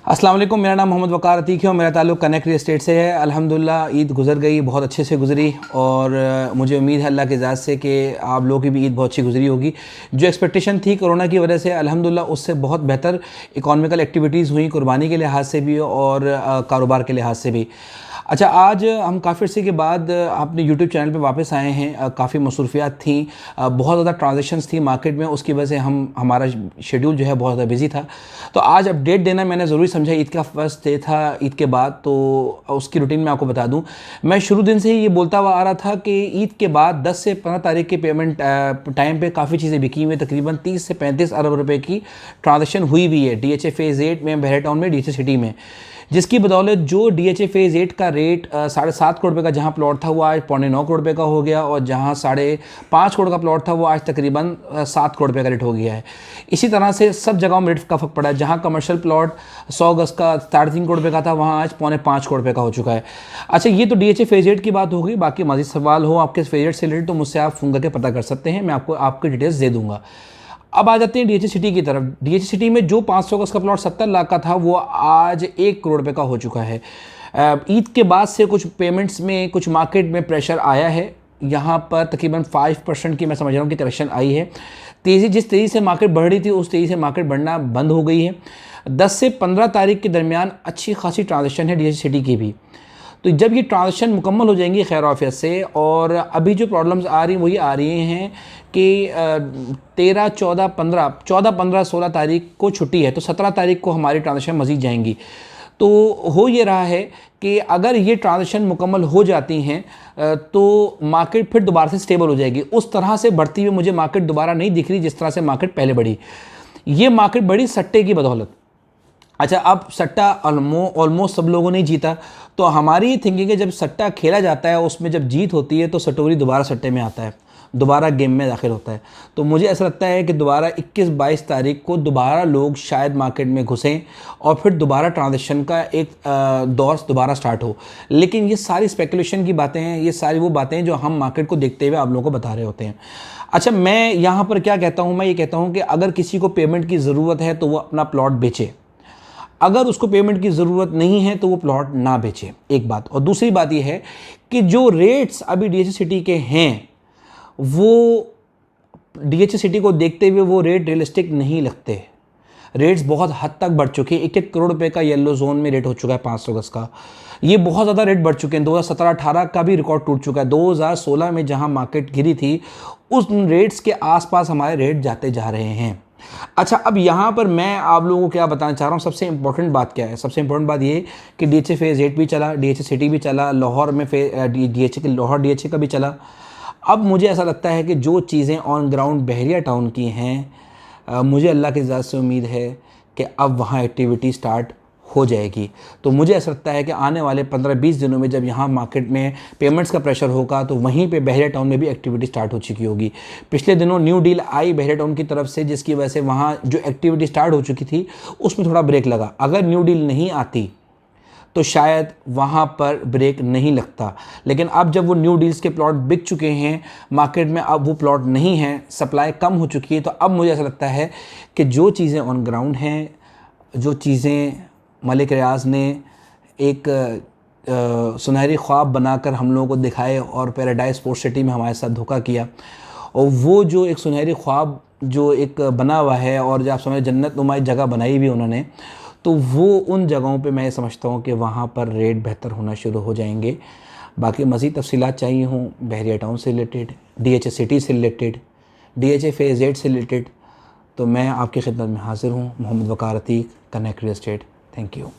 अस्सलाम वालेकुम। मेरा नाम मोहम्मद वकार अतीक है और मेरा ताल्लुक़ कनेक्ट रियल एस्टेट से है। अल्हम्दुलिल्लाह ईद गुज़र गई, बहुत अच्छे से गुज़री और मुझे उम्मीद है अल्लाह के ज़ात से कि आप लोगों की भी ईद बहुत अच्छी गुज़री होगी। जो एक्सपेक्टेशन थी कोरोना की वजह से, अल्हम्दुलिल्लाह उससे बहुत बेहतर इकोनॉमिकल एक्टिविटीज़ हुई, कुर्बानी के लिहाज से भी और कारोबार के लिहाज से भी। अच्छा, आज हम काफ़ी अर्से के बाद अपने यूट्यूब चैनल पे वापस आए हैं। काफ़ी मसरूफियात थी, बहुत ज़्यादा ट्रांजेक्शंस थी मार्केट में, उसकी वजह से हमारा शेड्यूल जो है बहुत ज़्यादा बिजी था। तो आज अपडेट देना मैंने ज़रूरी समझा। ईद का फर्स्ट डे था, ईद के बाद तो उसकी रूटीन मैं आपको बता दूं। मैं शुरू दिन से ही ये बोलता हुआ आ रहा था कि ईद के बाद 10 से 15 तारीख के पेमेंट टाइम पे काफ़ी चीज़ें बिकी हुई, तकरीबन 30 से 35 अरब रुपए की ट्रांजेक्शन हुई हुई है DHA फेज़ 8 में, बहरे टाउन में, DHA सिटी में, जिसकी बदौलत जो DHA फेज़ 8 का रेट 7.5 करोड़ रुपये का जहां प्लॉट था वो आज 9.25 करोड़ रुपये का हो गया, और जहां 5.5 करोड़ का प्लॉट था वो आज तकरीबन 7 करोड़ रुपये का रेट हो गया है। इसी तरह से सब जगहों में रेट का फ़र्क पड़ा है। जहां कमर्शियल प्लॉट 100 गज का 3.5 करोड़ रुपये का था, वहां आज 4.25 करोड़ रुपये का हो चुका है। अच्छा, ये तो DHA फेज़ 8 की बात होगी। बाकी मज़ीद सवाल हो आपके फेज़ 8 से रिलेटेड तो मुझसे आप फ़ोन करके पता कर सकते हैं, मैं आपको आपकी डिटेल्स दे दूँगा। अब आ जाते हैं DHA सिटी की तरफ। DHA सिटी में जो 500 गज का प्लॉट 70 लाख का था वो आज 1 करोड़ रुपये का हो चुका है। ईद के बाद से कुछ पेमेंट्स में, कुछ मार्केट में प्रेशर आया है। यहाँ पर तकरीबन 5% की मैं समझ रहा हूँ कि करेक्शन आई है। जिस तेज़ी से मार्केट बढ़ रही थी उस तेज़ी से मार्केट बढ़ना बंद हो गई है। 10 से 15 तारीख के दरमियान अच्छी खासी ट्रांजेक्शन है DHA सिटी की भी। तो जब ये ट्रांजेक्शन मुकम्मल हो जाएंगी खैर आफियत से, और अभी जो प्रॉब्लम्स आ रही हैं वही आ रही हैं कि 13, 14, 15, 16 तारीख को छुट्टी है, तो 17 तारीख को हमारी ट्रांजेक्शन मज़ीद जाएंगी। तो हो ये रहा है कि अगर ये ट्रांजेक्शन मुकम्मल हो जाती हैं तो मार्केट फिर दोबारा से स्टेबल हो जाएगी। उस तरह से बढ़ती हुई मुझे मार्केट दोबारा नहीं दिख रही जिस तरह से मार्केट पहले बढ़ी। ये मार्केट बढ़ी सट्टे की बदौलत। अच्छा, अब सट्टा ऑलमोस्ट सब लोगों ने जीता, तो हमारी थिंकिंग है जब सट्टा खेला जाता है उसमें जब जीत होती है तो सटोरी दोबारा सट्टे में आता है, दोबारा गेम में दाखिल होता है। तो मुझे ऐसा लगता है कि दोबारा 21-22 तारीख को दोबारा लोग शायद मार्केट में घुसें और फिर दोबारा ट्रांजेक्शन का एक दौर दोबारा स्टार्ट हो। लेकिन ये सारी स्पेकुलेशन की बातें हैं, ये सारी वो बातें हैं जो हम मार्केट को देखते हुए आप लोगों को बता रहे होते हैं। अच्छा, मैं यहाँ पर क्या कहता हूँ, मैं ये कहता हूँ कि अगर किसी को पेमेंट की ज़रूरत है तो वो अपना प्लॉट बेचे, अगर उसको पेमेंट की ज़रूरत नहीं है तो वो प्लॉट ना बेचे, एक बात। और दूसरी बात ये है कि जो रेट्स अभी DHA सिटी के हैं वो DHA सिटी को देखते हुए वो रेट रियलिस्टिक नहीं लगते। रेट्स बहुत हद तक बढ़ चुके हैं। 1-1 करोड़ रुपए का येलो जोन में रेट हो चुका है 500 गज का। ये बहुत ज़्यादा रेट बढ़ चुके हैं। 2017-18 का भी रिकॉर्ड टूट चुका है। 2016 में जहां मार्केट गिरी थी उस रेट्स के आसपास हमारे रेट जाते जा रहे हैं। अच्छा, अब यहाँ पर मैं आप लोगों को क्या बताना चाह रहा हूँ, सबसे इंपॉर्टेंट बात क्या है? सबसे इंपॉर्टेंट बात ये कि DHA फेज़ 8 भी चला, DHA सिटी भी चला, लाहौर में लाहौर DHA का भी चला। अब मुझे ऐसा लगता है कि जो चीज़ें ऑन ग्राउंड बहरिया टाउन की हैं, मुझे अल्लाह की ज़ात से उम्मीद है कि अब वहाँ एक्टिविटी स्टार्ट हो जाएगी। तो मुझे ऐसा लगता है कि आने वाले 15-20 दिनों में जब यहाँ मार्केट में पेमेंट्स का प्रेशर होगा तो वहीं पे बहरिया टाउन में भी एक्टिविटी स्टार्ट हो चुकी होगी। पिछले दिनों new deal I Bahria town की तरफ से, जिसकी वजह से वहाँ जो एक्टिविटी स्टार्ट हो चुकी थी उसमें थोड़ा ब्रेक लगा। अगर न्यू डील नहीं आती तो शायद वहाँ पर ब्रेक नहीं लगता। लेकिन अब जब वो न्यू डील्स के प्लॉट बिक चुके हैं मार्केट में, अब वो प्लॉट नहीं हैं, सप्लाई कम हो चुकी है, तो अब मुझे ऐसा लगता है कि जो चीज़ें ऑन ग्राउंड हैं, जो चीज़ें मलिक रियाज ने एक सुनहरी ख्वाब बनाकर हम लोगों को दिखाए और पैराडाइज स्पोर्ट्स सिटी में हमारे साथ धोखा किया, और वो जो एक सुनहरी ख्वाब जो एक बना हुआ है और जब आप समझ जन्नत नुमाई जगह बनाई भी उन्होंने, तो वो उन जगहों पे मैं समझता हूँ कि वहाँ पर रेट बेहतर होना शुरू हो जाएंगे। बाकी मज़ीद तफसीलात चाहिए हों बहरिया टाउन से रिलेटेड, DHA सिटी से रिलेटेड, DHA फेज़ 8 से रिलेटेड, तो मैं आपकी खिदमत में हाज़िर हूँ। Mohammed Waqar Atiq, connect real estate. Thank you.